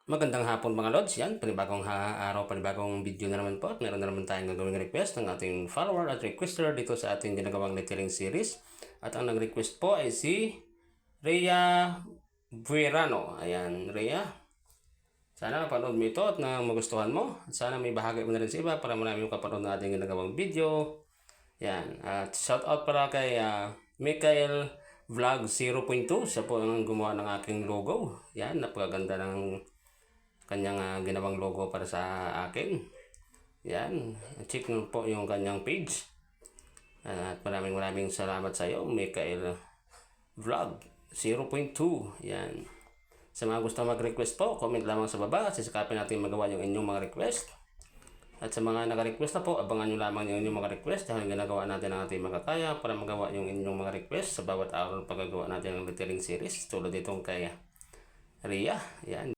Magandang hapon mga lods, yan, panibagong araw, panibagong video na naman po at meron na naman tayong gagawing request ng ating follower at requester dito sa ating ginagawang lettering series. At ang nag-request po ay si Rhea Buerano. Ayan, Rhea, sana mapanood mo ito at na magustuhan mo. At sana may bahagi mo na rin sa iba para marami yung kapanood na ating ginagawang video. Yan, at shout out para kay Michael Vlog 0.2. Siya po ang gumawa ng aking logo. Yan, napakaganda ng kanyang ginawang logo para sa akin. Yan, check nyo po yung kanyang page. At maraming salamat sa iyo, Michael Vlog 0.2. Yan. Sa mga gusto mag-request po, comment lamang sa baba at sisikapin natin magawa yung inyong mga request. At sa mga naka-request na po, abangan nyo lamang yung inyong mga request dahil ginagawa natin ang ating makakaya para magawa yung inyong mga request sa bawat araw ng paggagawa natin ng lettering series tulad itong kay Rhea. Yan.